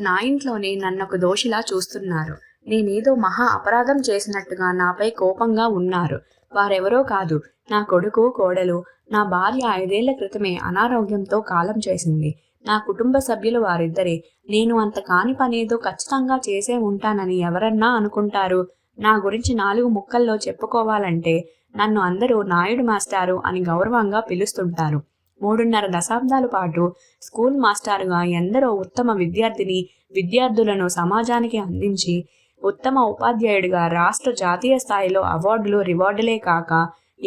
నా ఇంట్లోనే నన్నొక దోషిలా చూస్తున్నారు. నేనేదో మహా అపరాధం చేసినట్టుగా నాపై కోపంగా ఉన్నారు. వారెవరో కాదు, నా కొడుకు, కోడలు. నా భార్య 5 ఏళ్ల క్రితమే అనారోగ్యంతో కాలం చేసింది. నా కుటుంబ సభ్యులు వారిద్దరే. నేను అంత కాని పనేదో ఖచ్చితంగా చేసే ఉంటానని ఎవరన్నా అనుకుంటారు. నా గురించి 4 ముక్కల్లో చెప్పుకోవాలంటే నన్ను అందరూ నాయుడు మాస్టారు అని గౌరవంగా పిలుస్తుంటారు. 3.5 దశాబ్దాల పాటు స్కూల్ మాస్టారుగా ఎందరో ఉత్తమ విద్యార్థులను సమాజానికి అందించి, ఉత్తమ ఉపాధ్యాయుడిగా రాష్ట్ర, జాతీయ స్థాయిలో అవార్డులు, రివార్డులే కాక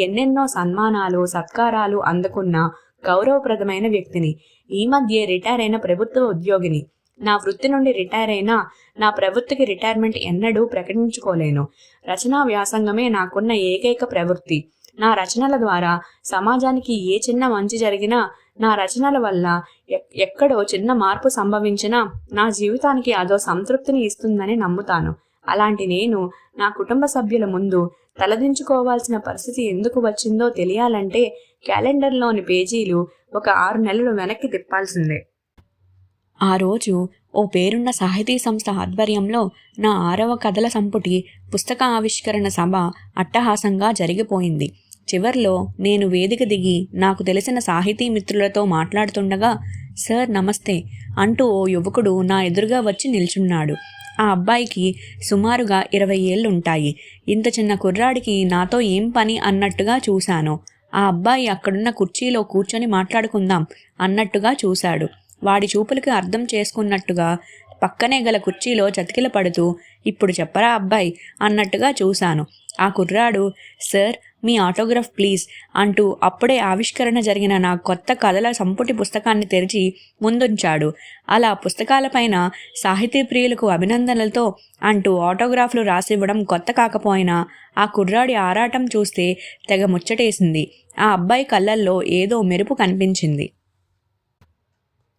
ఎన్నెన్నో సన్మానాలు, సత్కారాలు అందుకున్న గౌరవప్రదమైన వ్యక్తిని. ఈ మధ్యే రిటైర్ అయిన ప్రభుత్వ ఉద్యోగిని. నా వృత్తి నుండి రిటైర్ అయినా నా ప్రవృత్తికి రిటైర్మెంట్ ఎన్నడూ ప్రకటించుకోలేను. రచనా వ్యాసంగమే నాకున్న ఏకైక ప్రవృత్తి. నా రచనల ద్వారా సమాజానికి ఏ చిన్న మంచి జరిగినా, నా రచనల వల్ల ఎక్కడో చిన్న మార్పు సంభవించినా నా జీవితానికి అదో సంతృప్తిని ఇస్తుందని నమ్ముతాను. అలాంటి నేను నా కుటుంబ సభ్యుల ముందు తలదించుకోవాల్సిన పరిస్థితి ఎందుకు వచ్చిందో తెలియాలంటే క్యాలెండర్లోని పేజీలు ఒక 6 నెలలు వెనక్కి తిప్పాల్సిందే. ఆ రోజు ఓ పేరున్న సాహితీ సంస్థ ఆధ్వర్యంలో నా 6వ కథల సంపుటి పుస్తక ఆవిష్కరణ సభ అట్టహాసంగా జరిగిపోయింది. చివర్లో నేను వేదిక దిగి నాకు తెలిసిన సాహితీ మిత్రులతో మాట్లాడుతుండగా, సార్ నమస్తే అంటూ ఓ యువకుడు నా ఎదురుగా వచ్చి నిల్చున్నాడు. ఆ అబ్బాయికి సుమారుగా 20 ఏళ్లుంటాయి. ఇంత చిన్న కుర్రాడికి నాతో ఏం పని అన్నట్టుగా చూశాను. ఆ అబ్బాయి అక్కడున్న కుర్చీలో కూర్చొని మాట్లాడుకుందాం అన్నట్టుగా చూశాడు. వాడి చూపులకి అర్థం చేసుకున్నట్టుగా పక్కనే గల కుర్చీలో చతికిల పడుతూ, ఇప్పుడు చెప్పరా అబ్బాయి అన్నట్టుగా చూశాను. ఆ కుర్రాడు, సార్ మీ ఆటోగ్రాఫ్ ప్లీజ్ అంటూ అప్పుడే ఆవిష్కరణ జరిగిన నా కొత్త కథల సంపుటి పుస్తకాన్ని తెరిచి ముందుంచాడు. అలా పుస్తకాలపైన సాహితీ ప్రియులకు అభినందనలతో అంటూ ఆటోగ్రాఫ్లు రాసివ్వడం కొత్త కాకపోయినా ఆ కుర్రాడి ఆరాటం చూస్తే తెగ ముచ్చటేసింది. ఆ అబ్బాయి కళ్ళల్లో ఏదో మెరుపు కనిపించింది.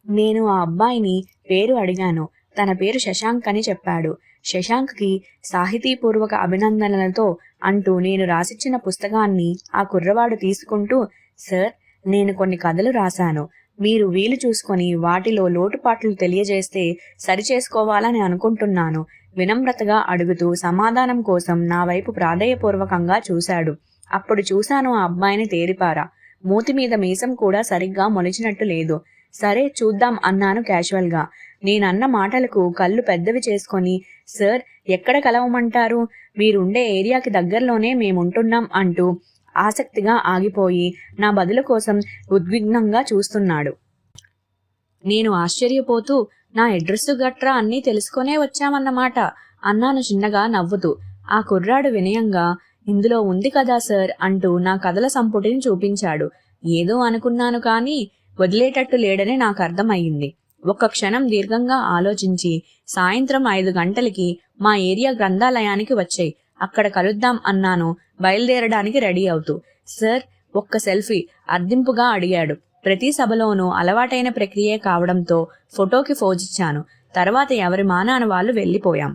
నేను ఆ అబ్బాయిని పేరు అడిగాను. తన పేరు శశాంక్ అని చెప్పాడు. శశాంక్కి సాహితీపూర్వక అభినందనలతో అంటూ నేను రాసిచ్చిన పుస్తకాన్ని ఆ కుర్రవాడు తీసుకుంటూ, సార్ నేను కొన్ని కథలు రాశాను. మీరు వీలు చూసుకొని వాటిలో లోటుపాట్లు తెలియజేస్తే సరిచేసుకోవాలని అనుకుంటున్నాను. వినమ్రతగా అడుగుతూ సమాధానం కోసం నా వైపు ప్రాధేయపూర్వకంగా చూశాడు. అప్పుడు చూశాను ఆ అబ్బాయిని తేరిపారా. మూతి మీద మీసం కూడా సరిగ్గా మొలిచినట్టు లేదు. సరే చూద్దాం అన్నాను క్యాజువల్గా. నేనన్న మాటలకు కళ్ళు పెద్దవి చేసుకొని, సార్ ఎక్కడ కలవమంటారు? మీరుండే ఏరియాకి దగ్గరలోనే మేముంటున్నాం అంటూ ఆసక్తిగా ఆగిపోయి నా బదులు కోసం ఉద్విగ్నంగా చూస్తున్నాడు. నేను ఆశ్చర్యపోతూ, నా అడ్రస్సు గట్రా అన్నీ తెలుసుకొనే వచ్చామన్నమాట అన్నాను చిన్నగా నవ్వుతూ. ఆ కుర్రాడు వినయంగా, ఇందులో ఉంది కదా సార్ అంటూ నా కథల సంపుటిని చూపించాడు. ఏదో అనుకున్నాను కానీ వదిలేటట్టు లేడని నాకు అర్థమయ్యింది. ఒక్క క్షణం దీర్ఘంగా ఆలోచించి, సాయంత్రం 5 గంటలకి మా ఏరియా గ్రంథాలయానికి వచ్చాయి, అక్కడ కలుద్దాం అన్నాను బయలుదేరడానికి రెడీ అవుతూ. సార్ ఒక్క సెల్ఫీ అర్దింపుగా అడిగాడు. ప్రతి సభలోనూ అలవాటైన ప్రక్రియే కావడంతో ఫోటోకి ఫోజిచ్చాను. తర్వాత ఎవరి మానాన వాళ్ళు వెళ్ళిపోయాం.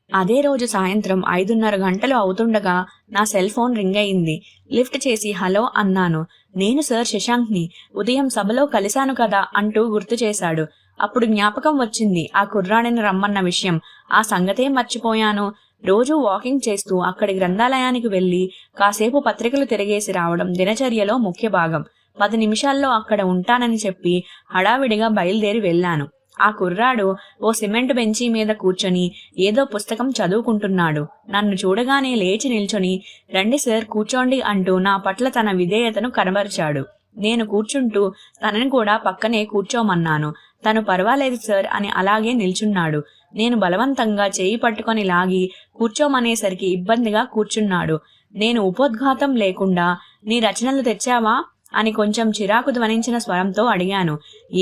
అదే రోజు సాయంత్రం 5:30 గంటలు అవుతుండగా నా సెల్ ఫోన్ రింగ్ అయింది. లిఫ్ట్ చేసి హలో అన్నాను. నేను సార్ శశాంక్ని, ఉదయం సభలో కలిశాను కదా అంటూ గుర్తు చేశాడు. అప్పుడు జ్ఞాపకం వచ్చింది ఆ కుర్రాడిని రమ్మన్న విషయం. ఆ సంగతే మర్చిపోయాను. రోజూ వాకింగ్ చేస్తూ అక్కడి గ్రంథాలయానికి వెళ్ళి కాసేపు పత్రికలు తిరిగేసి రావడం దినచర్యలో ముఖ్య భాగం. 10 నిమిషాల్లో అక్కడ ఉంటానని చెప్పి హడావిడిగా బయలుదేరి వెళ్ళాను. ఆ కుర్రాడు ఓ సిమెంట్ బెంచీ మీద కూర్చొని ఏదో పుస్తకం చదువుకుంటున్నాడు. నన్ను చూడగానే లేచి నిల్చొని, రండి సార్ కూర్చోండి అంటూ నా పట్ల తన విధేయతను కనబరిచాడు. నేను కూర్చుంటూ తనని కూడా పక్కనే కూర్చోమన్నాను. తను పర్వాలేదు సార్ అని అలాగే నిల్చున్నాడు. నేను బలవంతంగా చేయి పట్టుకొని లాగి కూర్చోమనేసరికి ఇబ్బందిగా కూర్చున్నాడు. నేను ఉపోద్ఘాతం లేకుండా, నీ రచనలు తెచ్చావా అని కొంచెం చిరాకు ధ్వనించిన స్వరంతో అడిగాను.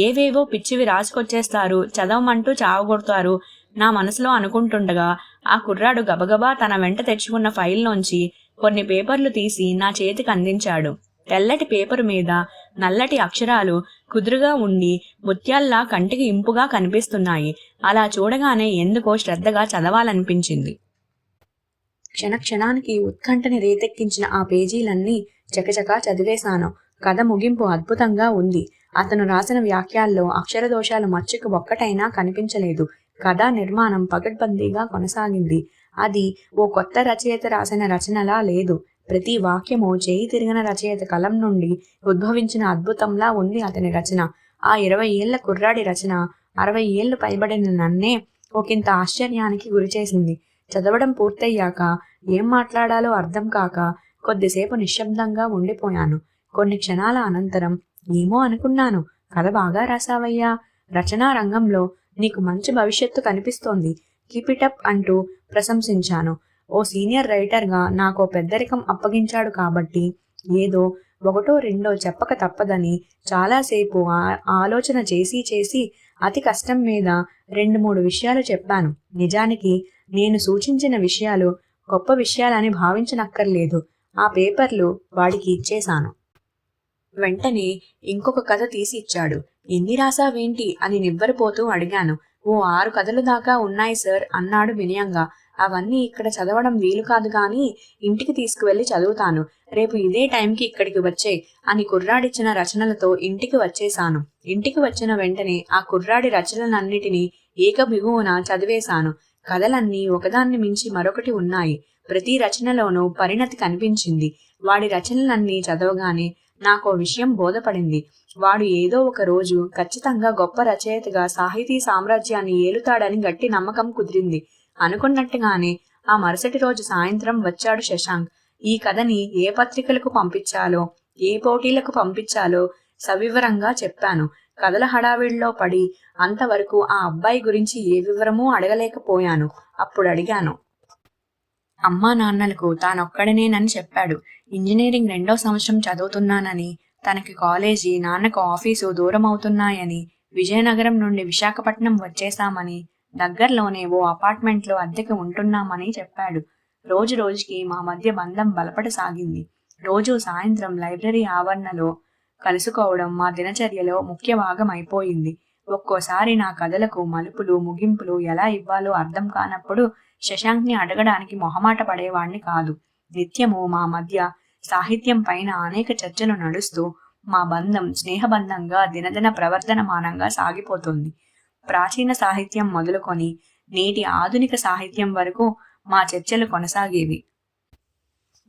ఏవేవో పిచ్చివి రాసుకొచ్చేస్తారు, చదవమంటూ చావగొడతారు నా మనసులో అనుకుంటుండగా ఆ కుర్రాడు గబగబా తన వెంట తెచ్చుకున్న ఫైల్లోంచి కొన్ని పేపర్లు తీసి నా చేతికి అందించాడు. తెల్లటి పేపరు మీద నల్లటి అక్షరాలు కుదురుగా ఉండి ముత్యాల్లా కంటికి ఇంపుగా కనిపిస్తున్నాయి. అలా చూడగానే ఎందుకో శ్రద్ధగా చదవాలనిపించింది. క్షణక్షణానికి ఉత్కంఠని రేతెక్కించిన ఆ పేజీలన్నీ చకచకా చదివేశాను. కథ ముగింపు అద్భుతంగా ఉంది. అతను రాసిన వ్యాఖ్యాల్లో అక్షరదోషాలు మచ్చుకు ఒక్కటైనా కనిపించలేదు. కథా నిర్మాణం పకడ్బందీగా కొనసాగింది. అది ఓ కొత్త రచయిత రాసిన రచనలా లేదు. ప్రతి వాక్యము చేయి తిరిగిన రచయిత కలం నుండి ఉద్భవించిన అద్భుతంలా ఉంది అతని రచన. ఆ 20 ఏళ్ల కుర్రాడి రచన 60 ఏళ్లు పైబడిన నన్నే ఒకంత ఆశ్చర్యానికి గురిచేసింది. చదవడం పూర్తయ్యాక ఏం మాట్లాడాలో అర్థం కాక కొద్దిసేపు నిశ్శబ్దంగా ఉండిపోయాను. కొన్ని క్షణాల అనంతరం ఏమో అనుకున్నాను. కథ బాగా రాసావయ్యా. రచనా రంగంలో నీకు మంచి భవిష్యత్తు కనిపిస్తోంది. కీపిటప్ అంటూ ప్రశంసించాను. ఓ సీనియర్ రైటర్గా నాకో పెద్దరికం అప్పగించాడు కాబట్టి ఏదో ఒకటో రెండో చెప్పక తప్పదని చాలాసేపు ఆలోచన చేసి అతి కష్టం మీద 2-3 విషయాలు చెప్పాను. నిజానికి నేను సూచించిన విషయాలు గొప్ప విషయాలని భావించనక్కర్లేదు. ఆ పేపర్లు వాడికి ఇచ్చేశాను. వెంటనే ఇంకొక కథ తీసి ఇచ్చాడు. ఎన్ని రాసావేంటి అని నివ్వెరపోతూ అడిగాను. ఓ 6 కథలు దాకా ఉన్నాయి సార్ అన్నాడు వినయంగా. అవన్నీ ఇక్కడ చదవడం వీలు కాదు గాని ఇంటికి తీసుకువెళ్ళి చదువుతాను. రేపు ఇదే టైంకి ఇక్కడికి వచ్చేయ్ అని కుర్రాడిచ్చిన రచనలతో ఇంటికి వచ్చేశాను. ఇంటికి వచ్చిన వెంటనే ఆ కుర్రాడి రచనలన్నిటినీ ఏకబిగువున చదివేశాను. కథలన్నీ ఒకదాన్ని మించి మరొకటి ఉన్నాయి. ప్రతి రచనలోనూ పరిణతి కనిపించింది. వాడి రచనలన్నీ చదవగానే నాకో విషయం బోధపడింది. వాడు ఏదో ఒక రోజు ఖచ్చితంగా గొప్ప రచయితగా సాహితీ సామ్రాజ్యాన్ని ఏలుతాడని గట్టి నమ్మకం కుదిరింది. అనుకున్నట్టుగానే ఆ మరుసటి రోజు సాయంత్రం వచ్చాడు శశాంక్. ఈ కథని ఏ పత్రికలకు పంపించాలో, ఏ పోటీలకు పంపించాలో సవివరంగా చెప్పాను. కథల హడావిడిలో పడి అంతవరకు ఆ అబ్బాయి గురించి ఏ వివరమూ అడగలేకపోయాను. అప్పుడు అడిగాను. అమ్మా నాన్నలకు తానొక్కడనేనని చెప్పాడు. ఇంజనీరింగ్ 2వ సంవత్సరం చదువుతున్నానని, తనకి కాలేజీ, నాన్నకు ఆఫీసు దూరం అవుతున్నాయని, విజయనగరం నుండి విశాఖపట్నం వచ్చేశామని, దగ్గరలోనే ఓ అపార్ట్మెంట్లో అద్దెకి ఉంటున్నామని చెప్పాడు. రోజు రోజుకి మా మధ్య బంధం బలపడసాగింది. రోజు సాయంత్రం లైబ్రరీ ఆవరణలో కలుసుకోవడం మా దినచర్యలో ముఖ్య భాగం అయిపోయింది. ఒక్కోసారి నా కథలకు మలుపులు ముగింపులు ఎలా ఇవ్వాలో అర్థం కానప్పుడు శశాంక్ని అడగడానికి మొహమాట పడేవాణ్ణి కాదు. నిత్యము మా మధ్య సాహిత్యం పైన అనేక చర్చలు నడుస్తూ మా బంధం స్నేహబంధంగా దినదిన ప్రవర్ధనమానంగా సాగిపోతుంది. ప్రాచీన సాహిత్యం మొదలుకొని నేటి ఆధునిక సాహిత్యం వరకు మా చర్చలు కొనసాగేవి.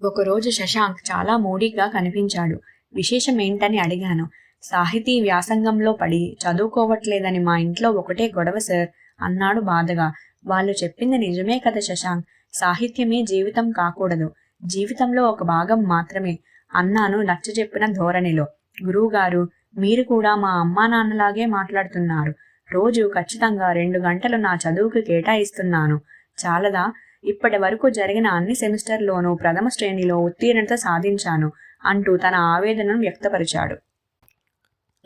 ఒకరోజు శశాంక్ చాలా మూడీగా కనిపించాడు. విశేషమేంటని అడిగాను. సాహితీ వ్యాసంగంలో పడి చదువుకోవట్లేదని మా ఇంట్లో ఒకటే గొడవ సార్ అన్నాడు బాధగా. వాళ్ళు చెప్పింది నిజమే కదా శశాంక్. సాహిత్యమే జీవితం కాకూడదు, జీవితంలో ఒక భాగం మాత్రమే అన్నాను నచ్చజెప్పిన ధోరణిలో. గురువుగారు, మీరు కూడా మా అమ్మా నాన్నలాగే మాట్లాడుతున్నారు. రోజు ఖచ్చితంగా 2 గంటలు నా చదువుకు కేటాయిస్తున్నాను. చాలదా? ఇప్పటి వరకు జరిగిన అన్ని సెమిస్టర్లోనూ ప్రథమ శ్రేణిలో ఉత్తీర్ణత సాధించాను అంటూ తన ఆవేదనను వ్యక్తపరిచాడు.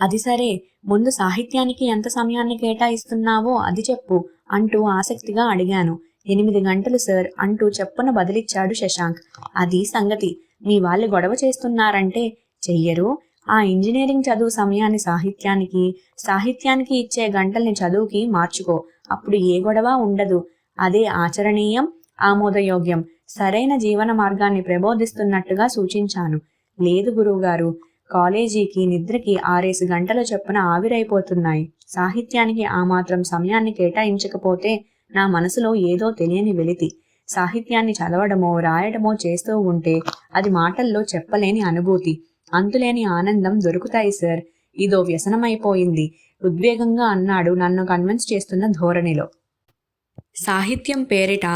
అది సరే, ముందు సాహిత్యానికి ఎంత సమయాన్ని కేటాయిస్తున్నావో అది చెప్పు అంటూ ఆసక్తిగా అడిగాను. 8 గంటలు సార్ అంటూ చెప్పున బదిలిచ్చాడు శశాంక్. అది సంగతి. మీ వాళ్ళు గొడవ చేస్తున్నారంటే చెయ్యరు. ఆ ఇంజనీరింగ్ చదువు సమయాన్ని సాహిత్యానికి ఇచ్చే గంటల్ని చదువుకి మార్చుకో. అప్పుడు ఏ గొడవ ఉండదు. అదే ఆచరణీయం, ఆమోదయోగ్యం, సరైన జీవన మార్గాన్ని ప్రబోధిస్తున్నట్టుగా సూచించాను. లేదు గురువుగారు, కాలేజీకి నిద్రకి 6 గంటల చొప్పున ఆవిరైపోతున్నాయి. సాహిత్యానికి ఆ మాత్రం సమయాన్ని కేటాయించకపోతే నా మనసులో ఏదో తెలియని వెలితి. సాహిత్యాన్ని చదవడమో రాయడమో చేస్తూ ఉంటే అది మాటల్లో చెప్పలేని అనుభూతి, అంతులేని ఆనందం దొరుకుతాయి సార్. ఇదో వ్యసనమైపోయింది ఉద్వేగంగా అన్నాడు నన్ను కన్విన్స్ చేస్తున్న ధోరణిలో. సాహిత్యం పేరిట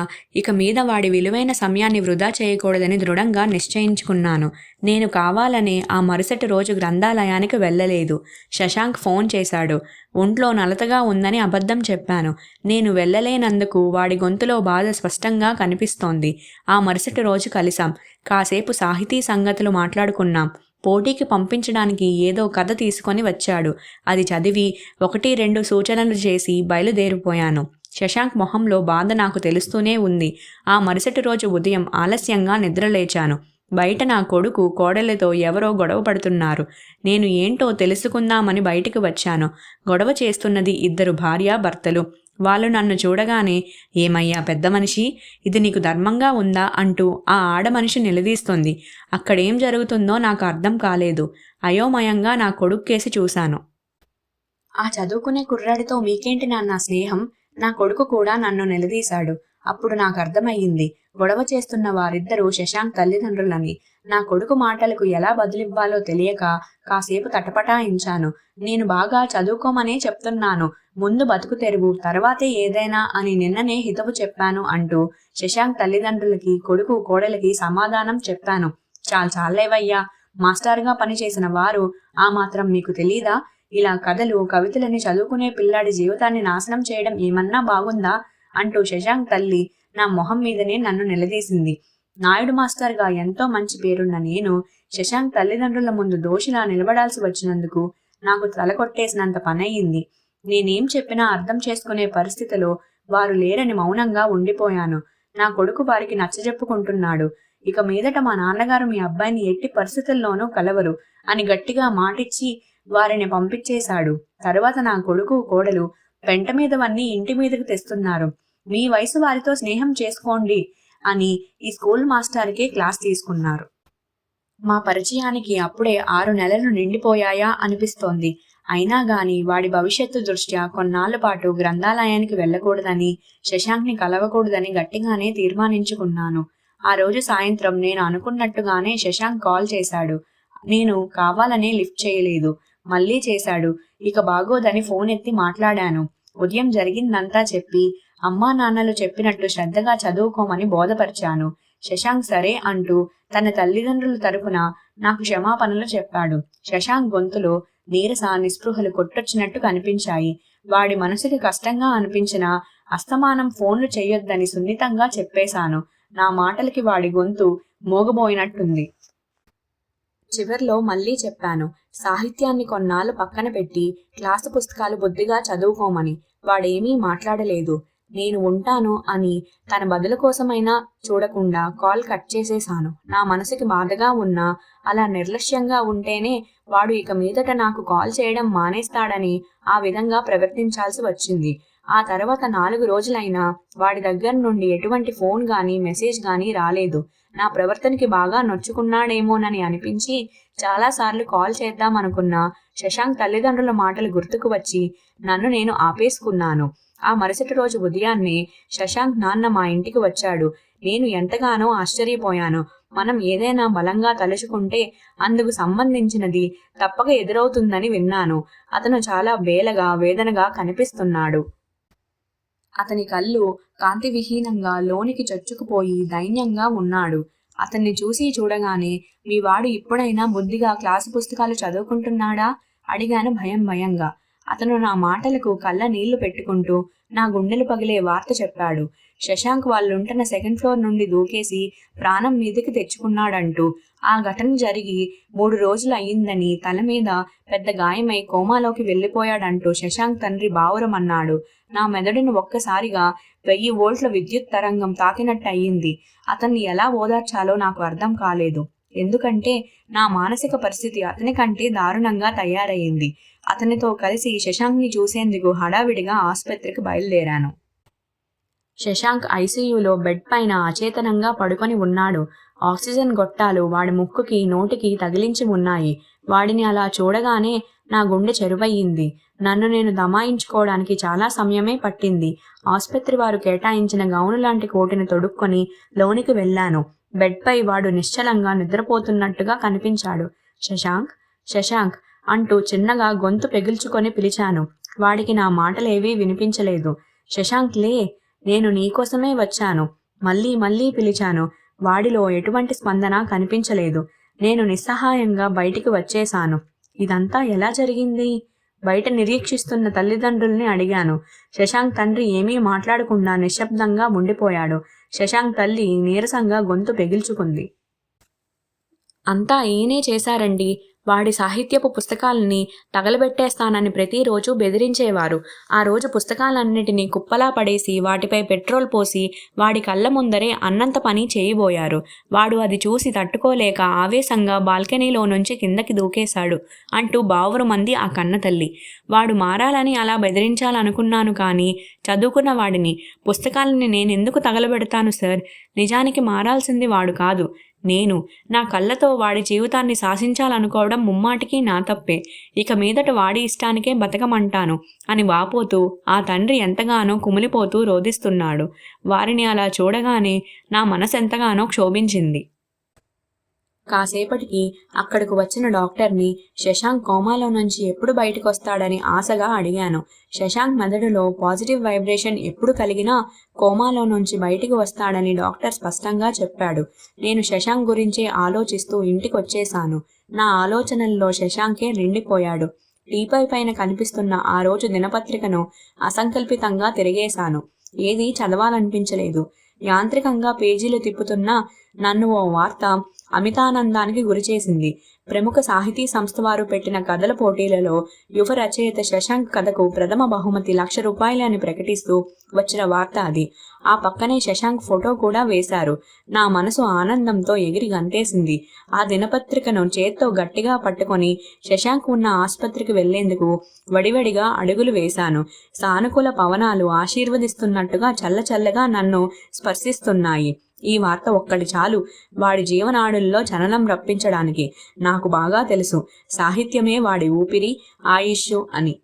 ఇక మీద వాడి విలువైన సమయాన్ని వృధా చేయకూడదని దృఢంగా నిశ్చయించుకున్నాను. నేను కావాలనే ఆ మరుసటి రోజు గ్రంథాలయానికి వెళ్ళలేదు. శశాంక్ ఫోన్ చేశాడు. ఒంట్లో నలతగా ఉందని అబద్ధం చెప్పాను. నేను వెళ్ళలేనందుకు వాడి గొంతులో బాధ స్పష్టంగా కనిపిస్తోంది. ఆ మరుసటి రోజు కలిసాం. కాసేపు సాహితీ సంగతులు మాట్లాడుకున్నాం. పోటీకి పంపించడానికి ఏదో కథ తీసుకొని వచ్చాడు. అది చదివి 1-2 సూచనలు చేసి బయలుదేరిపోయాను. శశాంక్ మొహంలో బాధ నాకు తెలుస్తూనే ఉంది. ఆ మరుసటి రోజు ఉదయం ఆలస్యంగా నిద్రలేచాను. బయట నా కొడుకు కోడలితో ఎవరో గొడవ పడుతున్నారు. నేను ఏంటో తెలుసుకుందామని బయటికి వచ్చాను. గొడవ చేస్తున్నది 2 భార్యాభర్తలు. వాళ్ళు నన్ను చూడగానే, ఏమయ్యా పెద్ద మనిషి, ఇది నీకు ధర్మంగా ఉందా అంటూ ఆ ఆడమనిషి నిలదీస్తుంది. అక్కడేం జరుగుతుందో నాకు అర్థం కాలేదు. అయోమయంగా నా కొడుక్కేసి చూశాను. ఆ చదువుకునే కుర్రాడితో మీకేంటి నాన్న స్నేహం? నా కొడుకు కూడా నన్ను నిలదీశాడు. అప్పుడు నాకు అర్థమయ్యింది గొడవ చేస్తున్న వారిద్దరూ శశాంక్ తల్లిదండ్రులని. నా కొడుకు మాటలకు ఎలా బదులివ్వాలో తెలియక కాసేపు తటపటాయించాను. నేను బాగా చదువుకోమనే చెప్తున్నాను. ముందు బతుకు తెరువు, తర్వాతే ఏదైనా అని నిన్ననే హితవు చెప్పాను అంటూ శశాంక్ తల్లిదండ్రులకి, కొడుకు కోడలికి సమాధానం చెప్పాను. చాలేవయ్యా, మాస్టర్గా పనిచేసిన వారు ఆ మాత్రం మీకు తెలీదా? ఇలా కథలు, కవితలని చదువుకునే పిల్లాడి జీవితాన్ని నాశనం చేయడం ఏమన్నా బాగుందా అంటూ శశాంక్ తల్లి నా మొహం మీదనే నన్ను నిలదీసింది. నాయుడు మాస్టర్గా ఎంతో మంచి పేరున్న నేను శశాంక్ తల్లిదండ్రుల ముందు దోషిలా నిలబడాల్సి వచ్చినందుకు నాకు తల కొట్టేసినంత పనయ్యింది. నేనేం చెప్పినా అర్థం చేసుకునే పరిస్థితిలో వారు లేరని మౌనంగా ఉండిపోయాను. నా కొడుకు వారికి నచ్చజెప్పుకుంటున్నాడు. ఇక మీదట మా నాన్నగారు మీ అబ్బాయిని ఎట్టి పరిస్థితుల్లోనూ కలవరు అని గట్టిగా మాటిచ్చి వారిని పంపించేశాడు. తరువాత నా కొడుకు కోడలు పెంట మీదవన్నీ ఇంటి మీదకు తెస్తున్నారు. మీ వయసు వారితో స్నేహం చేసుకోండి అని ఈ స్కూల్ మాస్టర్కే క్లాస్ తీసుకున్నారు. మా పరిచయానికి అప్పుడే 6 నెలలు నిండిపోయాయా అనిపిస్తోంది. అయినా గాని వాడి భవిష్యత్తు దృష్ట్యా కొన్నాళ్ల పాటు గ్రంథాలయానికి వెళ్ళకూడదని, శశాంక్ని కలవకూడదని గట్టిగానే తీర్మానించుకున్నాను. ఆ రోజు సాయంత్రం నేను అనుకున్నట్టుగానే శశాంక్ కాల్ చేశాడు. నేను కావాలనే లిఫ్ట్ చేయలేదు. మళ్ళీ చేశాడు. ఇక బాగోదని ఫోన్ ఎత్తి మాట్లాడాను. ఉదయం జరిగిందంతా చెప్పి అమ్మా నాన్నలు చెప్పినట్టు శ్రద్ధగా చదువుకోమని బోధపరిచాను. శశాంక్ సరే అంటూ తన తల్లిదండ్రుల తరపున నాకు క్షమాపణలు చెప్పాడు. శశాంక్ గొంతులో నీరస, నిస్పృహలు కొట్టొచ్చినట్టు కనిపించాయి. వాడి మనసుకి కష్టంగా అనిపించినా అస్తమానం ఫోన్లు చెయ్యొద్దని సున్నితంగా చెప్పేశాను. నా మాటలకి వాడి గొంతు మోగబోయినట్టుంది. చివర్లో మళ్ళీ చెప్పాను, సాహిత్యాన్ని కొన్నాళ్ళు పక్కన పెట్టి క్లాసు పుస్తకాలు బుద్ధిగా చదువుకోమని. వాడేమీ మాట్లాడలేదు. నేను ఉంటాను అని తన బదులు కోసమైనా చూడకుండా కాల్ కట్ చేసేశాను. నా మనసుకి బాధగా ఉన్నా అలా నిర్లక్ష్యంగా ఉంటేనే వాడు ఇక మీదట నాకు కాల్ చేయడం మానేస్తాడని ఆ విధంగా ప్రవర్తించాల్సి వచ్చింది. ఆ తర్వాత 4 రోజులైనా వాడి దగ్గర నుండి ఎటువంటి ఫోన్ గానీ మెసేజ్ గానీ రాలేదు. నా ప్రవర్తనకి బాగా నొచ్చుకున్నాడేమోనని అనిపించి చాలాసార్లు కాల్ చేద్దామనుకున్నా శశాంక్ తల్లిదండ్రుల మాటలు గుర్తుకు వచ్చి నన్ను నేను ఆపేసుకున్నాను. ఆ మరుసటి రోజు ఉదయాన్నే శశాంక్ నాన్న మా ఇంటికి వచ్చాడు. నేను ఎంతగానో ఆశ్చర్యపోయాను. మనం ఏదైనా బలంగా తలుచుకుంటే అందుకు సంబంధించినది తప్పక ఎదురవుతుందని విన్నాను. అతను చాలా బేలగా, వేదనగా కనిపిస్తున్నాడు. అతని కళ్ళు కాంతివిహీనంగా లోనికి చొచ్చుకుపోయి దైన్యంగా ఉన్నాడు. అతన్ని చూడగానే మీ వాడు ఇప్పుడైనా బుద్ధిగా క్లాసు పుస్తకాలు చదువుకుంటున్నాడా అడిగాను భయంగా. అతను నా మాటలకు కళ్ళ నీళ్లు పెట్టుకుంటూ నా గుండెలు పగిలే వార్త చెప్పాడు. శశాంక్ వాళ్ళుంటున్న 2nd ఫ్లోర్ నుండి దూకేసి ప్రాణం మీదకి తెచ్చుకున్నాడంటూ, ఆ ఘటన జరిగి 3 రోజులు అయ్యిందని, తల మీద పెద్ద గాయమై కోమాలోకి వెళ్ళిపోయాడంటూ శశాంక్ తండ్రి బావురమన్నాడు. నా మెదడును ఒక్కసారిగా 1000 వోల్ట్ల విద్యుత్ తరంగం తాకినట్టు అయ్యింది. అతన్ని ఎలా ఓదార్చాలో నాకు అర్థం కాలేదు. ఎందుకంటే నా మానసిక పరిస్థితి అతని కంటే దారుణంగా తయారయ్యింది. అతనితో కలిసి శశాంక్ని చూసేందుకు హడావిడిగా ఆసుపత్రికి బయలుదేరాను. శశాంక్ ఐసీయూలో బెడ్ పైన అచేతనంగా పడుకొని ఉన్నాడు. ఆక్సిజన్ గొట్టాలు వాడి ముక్కుకి, నోటికి తగిలించి ఉన్నాయి. వాడిని అలా చూడగానే నా గుండె చెరువయ్యింది. నన్ను నేను దమాయించుకోవడానికి చాలా సమయమే పట్టింది. ఆసుపత్రి వారు కేటాయించిన గౌను లాంటి కోటిని తొడుక్కొని లోనికి వెళ్ళాను. బెడ్ పై వాడు నిశ్చలంగా నిద్రపోతున్నట్టుగా కనిపించాడు. శశాంక్, శశాంక్ అంటూ చిన్నగా గొంతు పెగిల్చుకొని పిలిచాను. వాడికి నా మాటలేవీ వినిపించలేదు. శశాంక్ లే, నేను నీకోసమే వచ్చాను. మళ్ళీ పిలిచాను. వాడిలో ఎటువంటి స్పందన కనిపించలేదు. నేను నిస్సహాయంగా బయటికి వచ్చేశాను. ఇదంతా ఎలా జరిగింది? బయట నిరీక్షిస్తున్న తల్లిదండ్రుల్ని అడిగాను. శశాంక్ తండ్రి ఏమీ మాట్లాడకుండా నిశ్శబ్దంగా ఉండిపోయాడు. శశాంక్ తల్లి నీరసంగా గొంతు పెగిల్చుకుంది. అంతా ఈయనే చేశారండి. వాడి సాహిత్యపు పుస్తకాలని తగలబెట్టేస్తానని ప్రతిరోజు బెదిరించేవారు. ఆ రోజు పుస్తకాలన్నిటినీ కుప్పలా పడేసి వాటిపై పెట్రోల్ పోసి వాడి కళ్ళ ముందరే అన్నంత పని చేయబోయారు. వాడు అది చూసి తట్టుకోలేక ఆవేశంగా బాల్కనీలో నుంచి కిందకి దూకేశాడు అంటూ బావురుమంది ఆ కన్న తల్లి. వాడు మారాలని అలా బెదిరించాలనుకున్నాను కానీ చదువుకున్న వాడిని, పుస్తకాలని నేనెందుకు తగలబెడతాను సార్? నిజానికి మారాల్సింది వాడు కాదు, నేను నా కళ్ళతో వాడి జీవితాన్ని శాసించాలనుకోవడం ముమ్మాటికి నా తప్పే. ఇక మీదట వాడి ఇష్టానికే బతకమంటాను అని వాపోతూ ఆ తండ్రి ఎంతగానో కుమిలిపోతూ రోదిస్తున్నాడు. వారిని అలా చూడగానే నా మనసెంతగానో క్షోభించింది. కాసేపటికి అక్కడకు వచ్చిన డాక్టర్ని శశాంక్ కోమాలో నుంచి ఎప్పుడు బయటకొస్తాడని ఆశగా అడిగాను. శశాంక్ మెదడులో పాజిటివ్ వైబ్రేషన్ ఎప్పుడు కలిగినా కోమాలో నుంచి బయటికి వస్తాడని డాక్టర్ స్పష్టంగా చెప్పాడు. నేను శశాంక్ గురించే ఆలోచిస్తూ ఇంటికొచ్చేశాను. నా ఆలోచనల్లో శశాంకే నిండిపోయాడు. టీపై పైన కనిపిస్తున్న ఆ రోజు దినపత్రికను అసంకల్పితంగా తిరిగేశాను. ఏదీ చదవాలనిపించలేదు. యాంత్రికంగా పేజీలు తిప్పుతున్నా నన్ను ఓ వార్త అమితానందానికి గురిచేసింది. ప్రముఖ సాహితీ సంస్థ వారు పెట్టిన కథల పోటీలలో యువ రచయిత శశాంక్ కథకు ప్రథమ బహుమతి ₹1,00,000 అని ప్రకటిస్తూ వచ్చిన వార్త అది. ఆ పక్కనే శశాంక్ ఫోటో కూడా వేశారు. నా మనసు ఆనందంతో ఎగిరి గంతేసింది. ఆ దినపత్రికను చేత్తో గట్టిగా పట్టుకొని శశాంక్ ఉన్న ఆసుపత్రికి వెళ్లేందుకు వడివడిగా అడుగులు వేశాను. సానుకూల పవనాలు ఆశీర్వదిస్తున్నట్టుగా చల్లచల్లగా నన్ను స్పర్శిస్తున్నాయి. ఈ వార్త ఒక్కటి చాలు వాడి జీవనాడుల్లో చలనం రప్పించడానికి. నాకు బాగా తెలుసు సాహిత్యమే వాడి ఊపిరి, ఆయుష్షు అని.